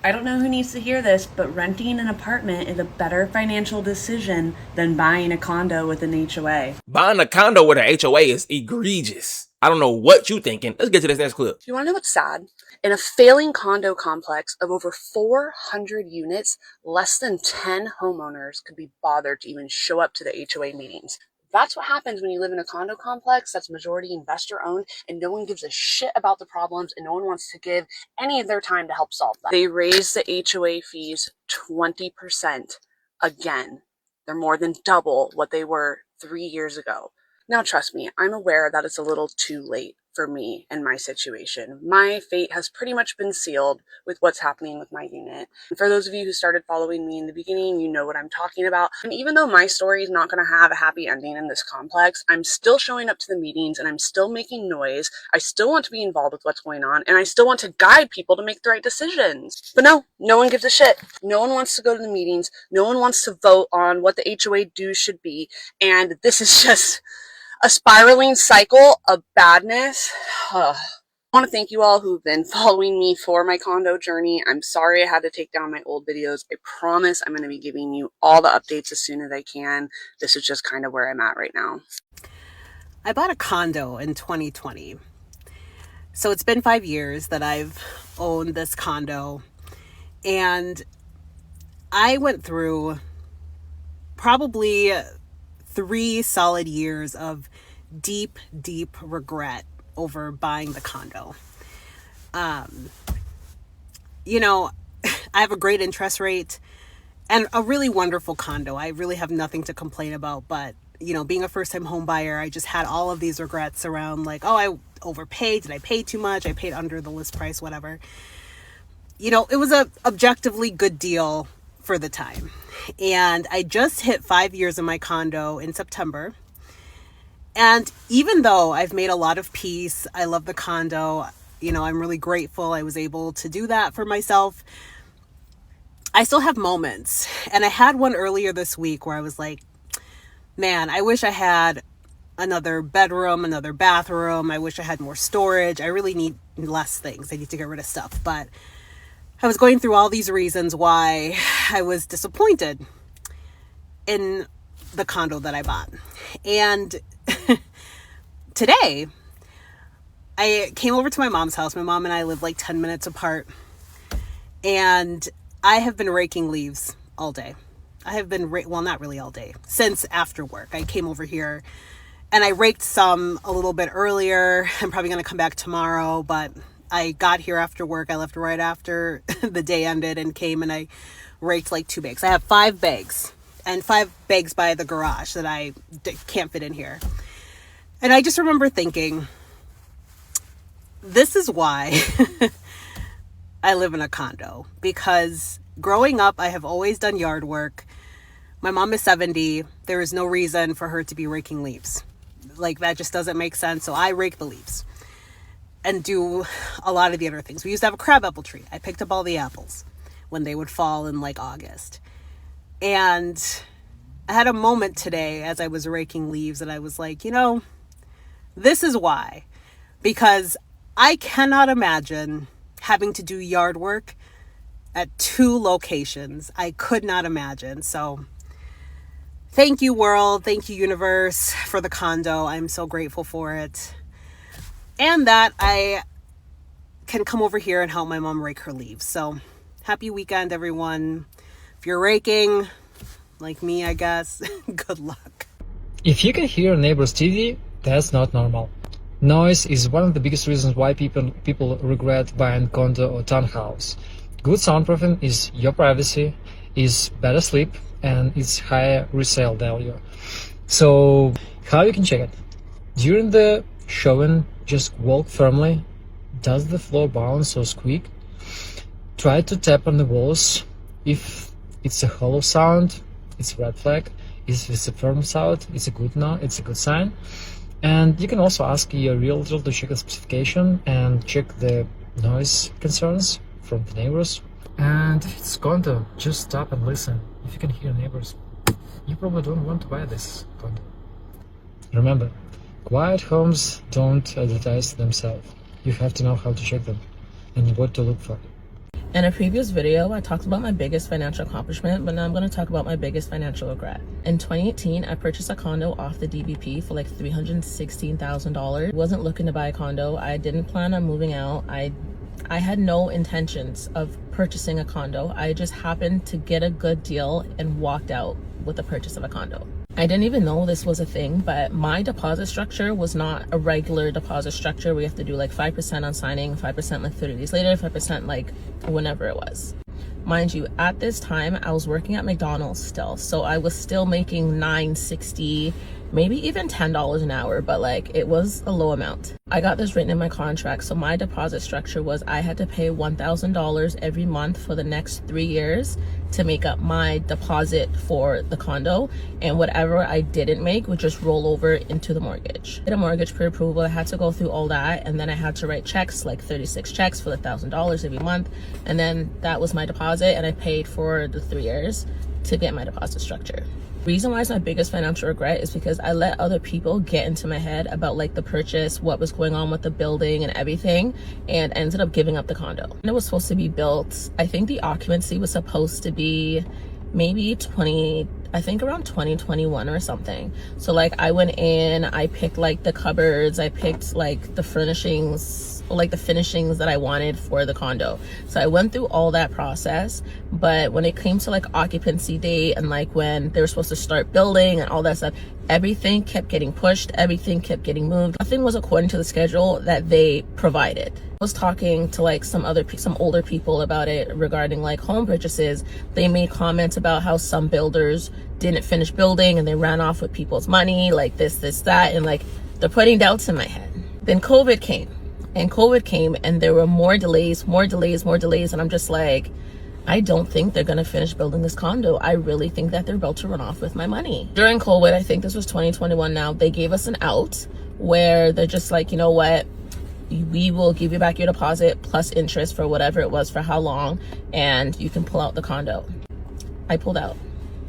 I don't know who needs to hear this, but renting an apartment is a better financial decision than buying a condo with an HOA. Buying a condo with an HOA is egregious. I don't know what you thinking. Let's get to this next clip. You want to know what's sad? In a failing condo complex of over 400 units, less than 10 homeowners could be bothered to even show up to the HOA meetings. That's what happens when you live in a condo complex that's majority investor owned and no one gives a shit about the problems and no one wants to give any of their time to help solve them. They raised the HOA fees 20% again. They're more than double what they were 3 years ago. Now, trust me, I'm aware that it's a little too late for me and my situation. My fate has pretty much been sealed with what's happening with my unit. And for those of you who started following me in the beginning, you know what I'm talking about. And even though my story is not going to have a happy ending in this complex, I'm still showing up to the meetings and I'm still making noise. I still want to be involved with what's going on and I still want to guide people to make the right decisions. But no one gives a shit. No one wants to go to the meetings. No one wants to vote on what the HOA dues should be. And this is just a spiraling cycle of badness. I want to thank you all who've been following me for my condo journey. I'm sorry I had to take down my old videos. I promise I'm going to be giving you all the updates as soon as I can. This is just kind of where I'm at right now. I bought a condo in 2020. So it's been 5 years that I've owned this condo. And I went through probably 3 solid years of deep regret over buying the condo. You know, I have a great interest rate and a really wonderful condo. I really have nothing to complain about, but you know, being a first-time home buyer, I just had all of these regrets around like, oh, I overpaid. Did I pay too much? I paid under the list price, whatever. You know, it was a objectively good deal for the time. And I just hit 5 years in my condo in September. And even though I've made a lot of peace, I love the condo, you know, I'm really grateful I was able to do that for myself. I still have moments. And I had one earlier this week where I was like, man, I wish I had another bedroom, another bathroom. I wish I had more storage. I really need less things. I need to get rid of stuff. But I was going through all these reasons why I was disappointed in the condo that I bought. And today, I came over to my mom's house. My mom and I live like 10 minutes apart. And I have been raking leaves all day. I have been, well, not really all day, since after work. I came over here and I raked some a little bit earlier. I'm probably going to come back tomorrow, but I got here after work. I left right after the day ended and came and I raked like 2 bags. I have 5 bags and 5 bags by the garage that I can't fit in here. And I just remember thinking, this is why I live in a condo, because growing up, I have always done yard work. My mom is 70. There is no reason for her to be raking leaves. Like, that just doesn't make sense. So I rake the leaves and do a lot of the other things. We used to have a crabapple tree. I picked up all the apples when they would fall in like August. And I had a moment today as I was raking leaves and I was like, you know, this is why. Because I cannot imagine having to do yard work at 2 locations. I could not imagine. So thank you, world. Thank you, universe, for the condo. I'm so grateful for it. And that I can come over here and help my mom rake her leaves. So happy weekend, everyone. If you're raking, like me, I guess, good luck. If you can hear neighbor's TV, that's not normal. Noise is one of the biggest reasons why people regret buying condo or townhouse. Good soundproofing is your privacy, is better sleep, and it's higher resale value. So how you can check it? During the showing, just walk firmly. Does the floor bounce or squeak? Try to tap on the walls. If it's a hollow sound, it's a red flag. If it's a firm sound, it's a good sign. And you can also ask your realtor to check the specification and check the noise concerns from the neighbors. And if it's condo, just stop and listen. If you can hear neighbors, you probably don't want to buy this condo. Remember, quiet homes don't advertise themselves. You have to know how to check them and what to look for. In a previous video, I talked about my biggest financial accomplishment, but now I'm going to talk about my biggest financial regret. In 2018, I purchased a condo off the DBP for like $316,000. I wasn't looking to buy a condo. I didn't plan on moving out. I had no intentions of purchasing a condo. I just happened to get a good deal and walked out with the purchase of a condo. I didn't even know this was a thing, but my deposit structure was not a regular deposit structure. We have to do like 5% on signing, 5% like 30 days later, 5% like whenever it was. Mind you, at this time, I was working at McDonald's still. So I was still making $9.60, maybe even $10 an hour, but like it was a low amount. I got this written in my contract. So my deposit structure was I had to pay $1,000 every month for the next 3 years to make up my deposit for the condo, and whatever I didn't make would just roll over into the mortgage. I did a mortgage pre-approval. I had to go through all that, and then I had to write checks, like 36 checks for the $1,000 every month, and then that was my deposit, and I paid for the 3 years to get my deposit structure. The reason why it's my biggest financial regret is because I let other people get into my head about like the purchase, what was going on with the building and everything, and ended up giving up the condo. And it was supposed to be built, I think the occupancy was supposed to be maybe around 2021 or something. So like I went in, I picked like the cupboards, I picked like the furnishings, like the finishings that I wanted for the condo. So I went through all that process, but when it came to like occupancy date and like when they were supposed to start building and all that stuff, everything kept getting pushed, everything kept getting moved. Nothing was according to the schedule that they provided. I was talking to like some older people about it regarding like home purchases. They made comments about how some builders didn't finish building and they ran off with people's money, like this, that, and like they're putting doubts in my head. Then COVID came. And there were more delays, and I'm just like, I don't think they're gonna finish building this condo. I really think that they're about to run off with my money. During COVID, I think this was 2021 now, they gave us an out where they're just like, you know what, we will give you back your deposit plus interest for whatever it was for how long, and you can pull out the condo. I pulled out.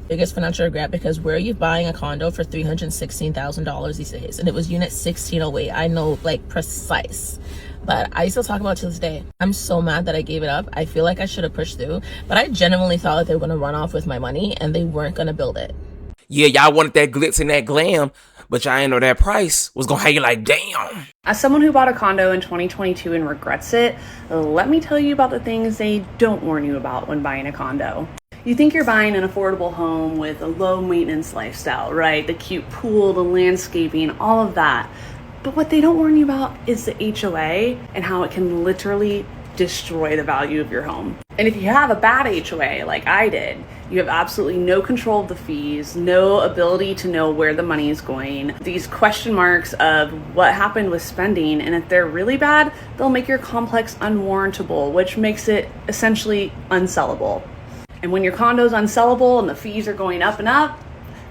Biggest financial regret, because where are you buying a condo for $316,000 these days? And it was unit 1608. I know like precise, but I still talk about it to this day. I'm so mad that I gave it up. I feel like I should have pushed through, but I genuinely thought that they were going to run off with my money and they weren't going to build it. Yeah, y'all wanted that glitz and that glam, but y'all ain't know that price was gonna have you like, damn. As someone who bought a condo in 2022 and regrets it, let me tell you about the things they don't warn you about when buying a condo. You think you're buying an affordable home with a low maintenance lifestyle, right? The cute pool, the landscaping, all of that. But what they don't warn you about is the HOA and how it can literally destroy the value of your home. And if you have a bad HOA like I did, you have absolutely no control of the fees, no ability to know where the money is going, these question marks of what happened with spending, and if they're really bad, they'll make your complex unwarrantable, which makes it essentially unsellable. And when your condo is unsellable and the fees are going up and up,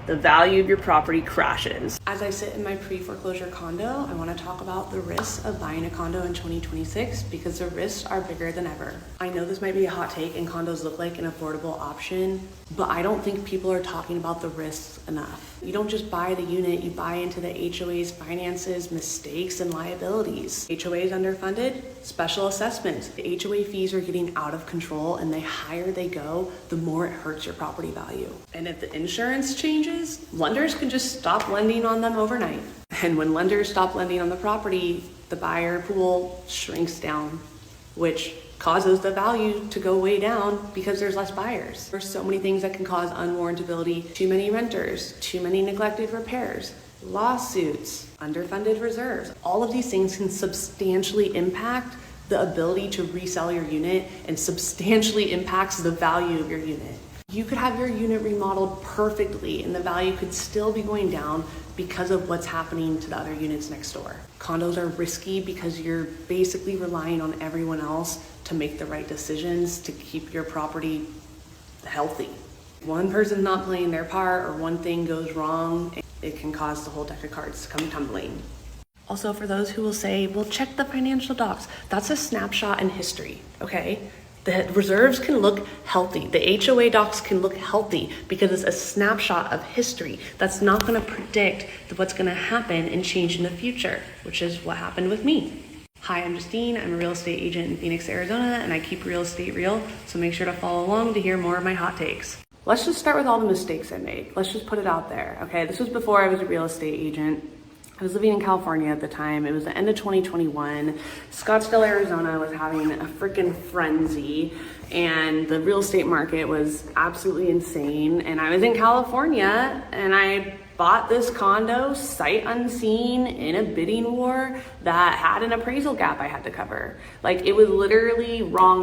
the value of your property crashes. As I sit in my pre-foreclosure condo, I want to talk about the risks of buying a condo in 2026 because the risks are bigger than ever. I know this might be a hot take and condos look like an affordable option, but I don't think people are talking about the risks enough. You don't just buy the unit, you buy into the HOA's finances, mistakes, and liabilities. HOA is underfunded, special assessments. The HOA fees are getting out of control, and the higher they go, the more it hurts your property value. And if the insurance changes, lenders can just stop lending on them overnight. And when lenders stop lending on the property, the buyer pool shrinks down, which causes the value to go way down because there's less buyers. There's so many things that can cause unwarrantability: too many renters, too many neglected repairs, lawsuits, underfunded reserves. All of these things can substantially impact the ability to resell your unit and substantially impacts the value of your unit. You could have your unit remodeled perfectly and the value could still be going down because of what's happening to the other units next door. Condos are risky because you're basically relying on everyone else to make the right decisions to keep your property healthy. One person's not playing their part or one thing goes wrong, it can cause the whole deck of cards to come tumbling. Also, for those who will say, well, check the financial docs, that's a snapshot in history, okay? The reserves can look healthy. The HOA docs can look healthy because it's a snapshot of history. That's not going to predict what's going to happen and change in the future, which is what happened with me. Hi, I'm Justine. I'm a real estate agent in Phoenix, Arizona, and I keep real estate real, so make sure to follow along to hear more of my hot takes. Let's just start with all the mistakes I made. Let's just put it out there, okay? This was before I was a real estate agent. I was living in California at the time. It was the end of 2021. Scottsdale, Arizona was having a freaking frenzy, and the real estate market was absolutely insane. And I was in California, and I bought this condo sight unseen in a bidding war that had an appraisal gap I had to cover. Like, it was literally wrong.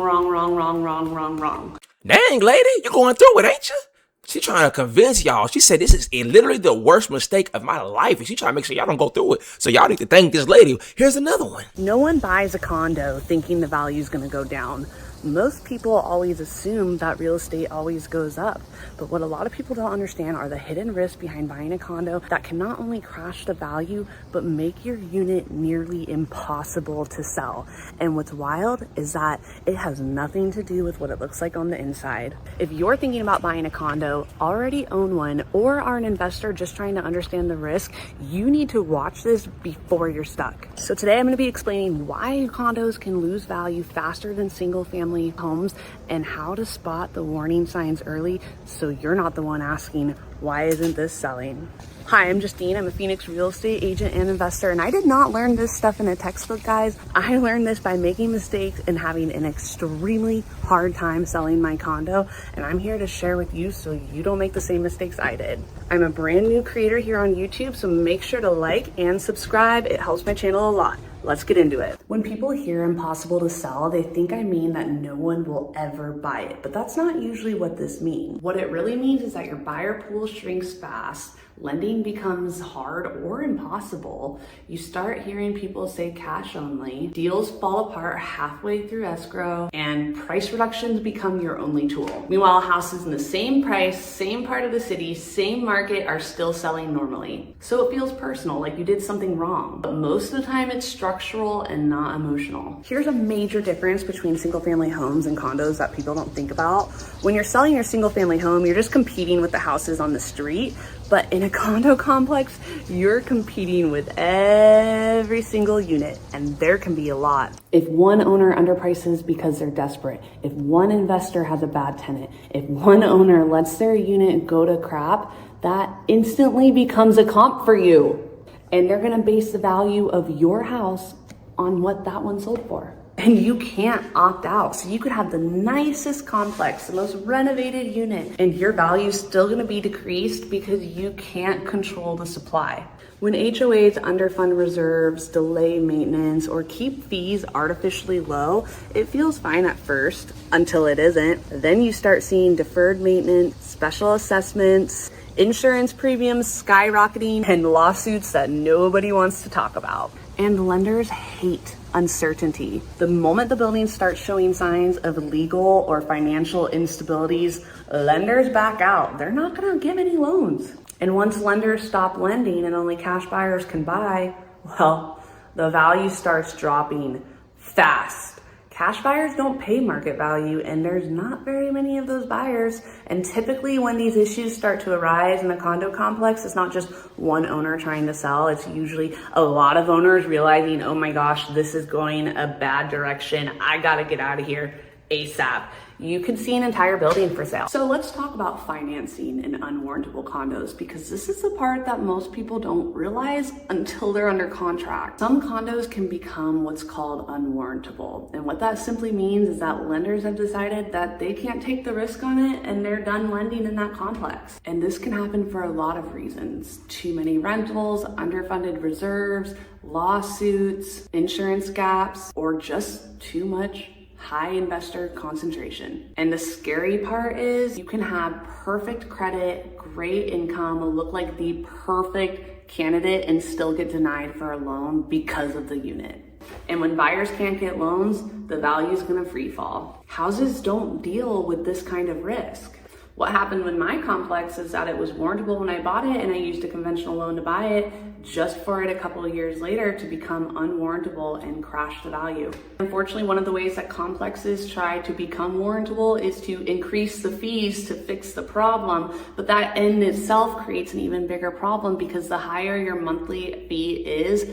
Dang, lady, you going through it, ain't you? She trying to convince y'all. She said this is literally the worst mistake of my life, and she trying to make sure y'all don't go through it. So y'all need to thank this lady. Here's another one. No one buys a condo thinking the value is going to go down. Most people always assume that real estate always goes up. But what a lot of people don't understand are the hidden risks behind buying a condo that can not only crash the value, but make your unit nearly impossible to sell. And what's wild is that it has nothing to do with what it looks like on the inside. If you're thinking about buying a condo, already own one, or are an investor just trying to understand the risk, you need to watch this before you're stuck. So today I'm going to be explaining why condos can lose value faster than single family homes and how to spot the warning signs early so you're not the one asking, why isn't this selling? Hi, I'm Justine. I'm a Phoenix real estate agent and investor, and I did not learn this stuff in a textbook, guys. I learned this by making mistakes and having an extremely hard time selling my condo, and I'm here to share with you so you don't make the same mistakes I did. I'm a brand new creator here on YouTube, so make sure to like and subscribe. It helps my channel a lot. Let's get into it. When people hear impossible to sell, they think I mean that no one will ever buy it, but that's not usually what this means. What it really means is that your buyer pool shrinks fast, lending becomes hard or impossible. You start hearing people say cash only, deals fall apart halfway through escrow, and price reductions become your only tool. Meanwhile, houses in the same price, same part of the city, same market are still selling normally. So it feels personal, like you did something wrong. But most of the time it's structural and not emotional. Here's a major difference between single family homes and condos that people don't think about. When you're selling your single family home, you're just competing with the houses on the street. But in a condo complex, you're competing with every single unit, and there can be a lot. If one owner underprices because they're desperate, if one investor has a bad tenant, if one owner lets their unit go to crap, that instantly becomes a comp for you. And they're gonna base the value of your house on what that one sold for. And you can't opt out. So you could have the nicest complex, the most renovated unit, and your value is still gonna be decreased because you can't control the supply. When HOAs underfund reserves, delay maintenance, or keep fees artificially low, it feels fine at first until it isn't. Then you start seeing deferred maintenance, special assessments, insurance premiums skyrocketing, and lawsuits that nobody wants to talk about. And lenders hate uncertainty. The moment the building starts showing signs of legal or financial instabilities, lenders back out. They're not gonna give any loans. And once lenders stop lending and only cash buyers can buy, well, the value starts dropping fast. Cash buyers don't pay market value, and there's not very many of those buyers. And typically when these issues start to arise in a condo complex, it's not just one owner trying to sell. It's usually a lot of owners realizing, oh my gosh, this is going a bad direction. I gotta get out of here ASAP. You could see an entire building for sale. So let's talk about financing in unwarrantable condos, because this is the part that most people don't realize until they're under contract. Some condos can become what's called unwarrantable. And what that simply means is that lenders have decided that they can't take the risk on it and they're done lending in that complex. And this can happen for a lot of reasons. Too many rentals, underfunded reserves, lawsuits, insurance gaps, or just too much high investor concentration. And the scary part is you can have perfect credit, great income, look like the perfect candidate and still get denied for a loan because of the unit. And when buyers can't get loans, the value is gonna free fall. Houses don't deal with this kind of risk. What happened with my complex is that it was warrantable when I bought it, and I used a conventional loan to buy it, just for it a couple of years later to become unwarrantable and crash the value. Unfortunately, one of the ways that complexes try to become warrantable is to increase the fees to fix the problem, but that in itself creates an even bigger problem, because the higher your monthly fee is,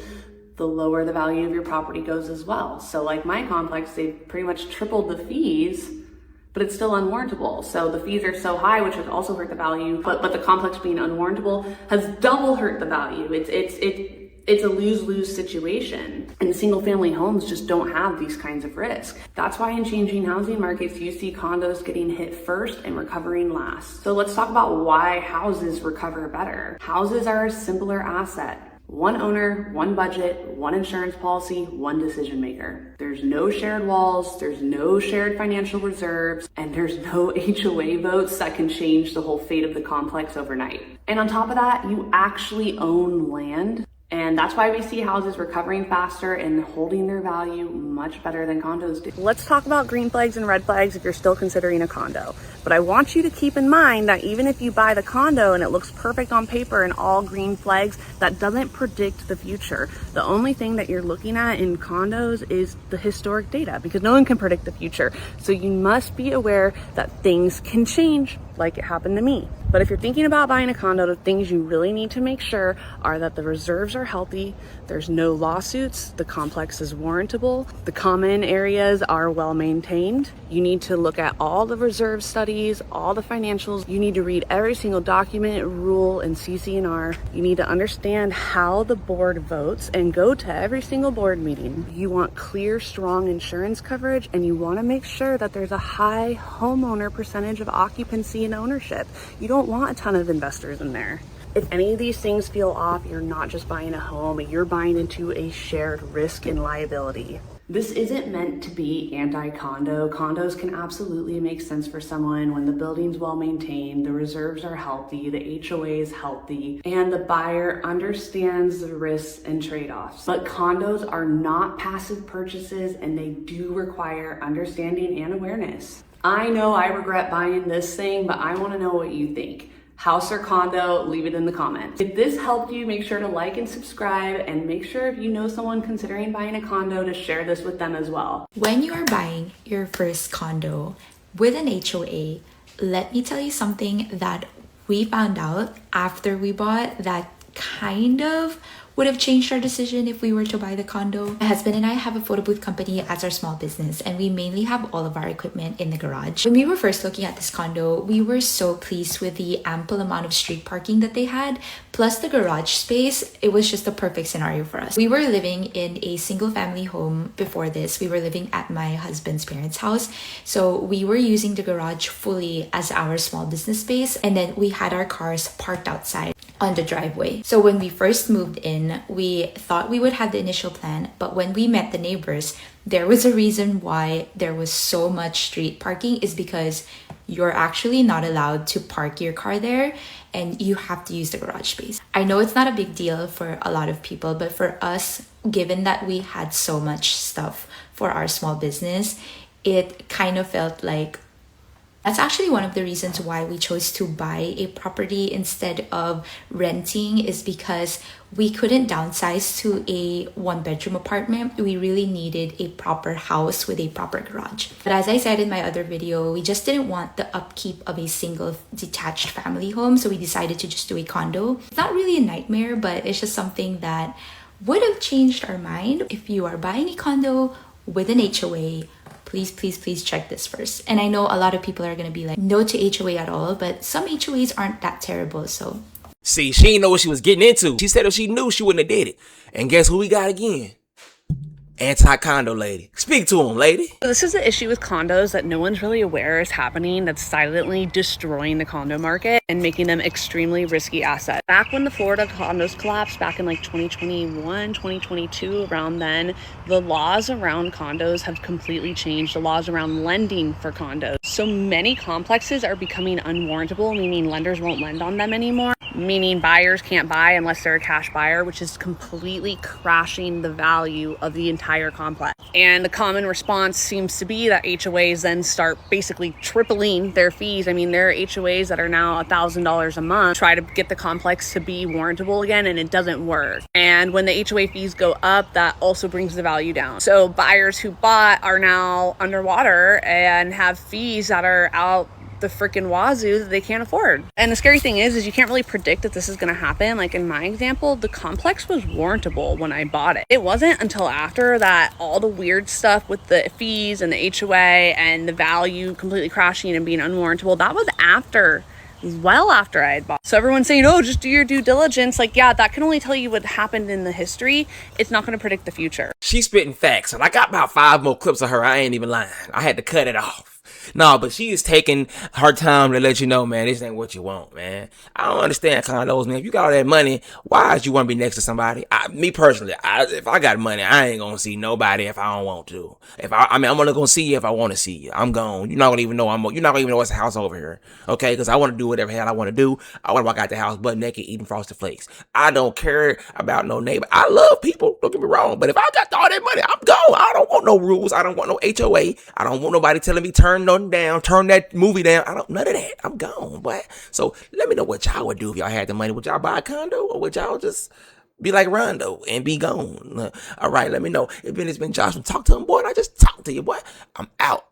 the lower the value of your property goes as well. So like my complex, they pretty much tripled the fees, but it's still unwarrantable. So the fees are so high, which has also hurt the value, but the complex being unwarrantable has double hurt the value. It's a lose-lose situation. And single family homes just don't have these kinds of risks. That's why in changing housing markets, you see condos getting hit first and recovering last. So let's talk about why houses recover better. Houses are a simpler asset. One owner, one budget, one insurance policy, one decision maker. There's no shared walls, there's no shared financial reserves, and there's no HOA votes that can change the whole fate of the complex overnight. And on top of that, you actually own land. And that's why we see houses recovering faster and holding their value much better than condos do. Let's talk about green flags and red flags if you're still considering a condo. But I want you to keep in mind that even if you buy the condo and it looks perfect on paper and all green flags, that doesn't predict the future. The only thing that you're looking at in condos is the historic data, because no one can predict the future. So you must be aware that things can change, like it happened to me. But if you're thinking about buying a condo, the things you really need to make sure are that the reserves are healthy, there's no lawsuits, the complex is warrantable, the common areas are well maintained. You need to look at all the reserve studies, all the financials. You need to read every single document, rule, and CC&R. You need to understand how the board votes and go to every single board meeting. You want clear, strong insurance coverage, and you want to make sure that there's a high homeowner percentage of occupancy and ownership. You don't want a ton of investors in there. If any of these things feel off, you're not just buying a home, you're buying into a shared risk and liability. This isn't meant to be anti-condo. Condos can absolutely make sense for someone when the building's well maintained, the reserves are healthy, the HOA is healthy, and the buyer understands the risks and trade-offs. But condos are not passive purchases, and they do require understanding and awareness. I know I regret buying this thing, but I want to know what you think. House or condo, leave it in the comments. If this helped you, make sure to like and subscribe, and make sure if you know someone considering buying a condo to share this with them as well. When you are buying your first condo with an HOA, let me tell you something that we found out after we bought that kind of would have changed our decision if we were to buy the condo. My husband and I have a photo booth company as our small business, and we mainly have all of our equipment in the garage. When we were first looking at this condo, we were so pleased with the ample amount of street parking that they had, plus the garage space. It was just the perfect scenario for us. We were living in a single family home before this. We were living at my husband's parents' house, so we were using the garage fully as our small business space, and then we had our cars parked outside on the driveway. So when we first moved in, we thought we would have the initial plan, but when we met the neighbors, there was a reason why there was so much street parking is because you're actually not allowed to park your car there, and you have to use the garage space. I know it's not a big deal for a lot of people, but for us, given that we had so much stuff for our small business, it kind of felt like that's actually one of the reasons why we chose to buy a property instead of renting, is because we couldn't downsize to a one-bedroom apartment. We really needed a proper house with a proper garage. But as I said in my other video, we just didn't want the upkeep of a single detached family home, so we decided to just do a condo. It's not really a nightmare, but it's just something that would have changed our mind. If you are buying a condo with an HOA, please check this first. And I know a lot of people are gonna be like, no to HOA at all, but some HOAs aren't that terrible, so. See, she didn't know what she was getting into. She said if she knew, she wouldn't have did it. And guess who we got again? Anti-condo lady. Speak to him, lady. This is the issue with condos that no one's really aware is happening, that's silently destroying the condo market and making them extremely risky assets. Back when the Florida condos collapsed back in like 2021, 2022, around then, the laws around condos have completely changed. The laws around lending for condos. So many complexes are becoming unwarrantable, meaning lenders won't lend on them anymore, meaning buyers can't buy unless they're a cash buyer, which is completely crashing the value of the entire complex. And the common response seems to be that HOAs then start basically tripling their fees. I mean, there are HOAs that are now $1,000 a month, try to get the complex to be warrantable again, and it doesn't work. And when the HOA fees go up, that also brings the value down. So buyers who bought are now underwater and have fees that are the freaking wazoo that they can't afford. And the scary thing is you can't really predict that this is going to happen. Like in my example, the complex was warrantable when I bought it. It wasn't until after that all the weird stuff with the fees and the HOA and the value completely crashing and being unwarrantable, that was after, well after I had bought. So everyone's saying, oh, just do your due diligence. Like, yeah, that can only tell you what happened in the history. It's not going to predict the future. She's spitting facts, and I got about 5 more clips of her. I ain't even lying. I had to cut it off. No, but she is taking her time to let you know, man, this ain't what you want, man. I don't understand condos, man. If you got all that money, why would you want to be next to somebody? Me personally, if I got money, I ain't gonna see nobody if I don't want to. I'm only gonna see you if I want to see you. I'm gone. You're not gonna even know you're not gonna even know it's a house over here, okay? Because I want to do whatever hell I want to do. I want to walk out the house butt naked eating Frosted Flakes. I don't care about no neighbor. I love people. Don't get me wrong, but if I got all that money, I'm gone. I don't want no rules. I don't want no HOA. I don't want nobody telling me turn that movie down. None of that. I'm gone, boy. So let me know what y'all would do if y'all had the money. Would y'all buy a condo, or would y'all just be like Rondo and be gone? All right, let me know. It's been Josh from Talk to Him, boy. And I just talked to you, boy. I'm out.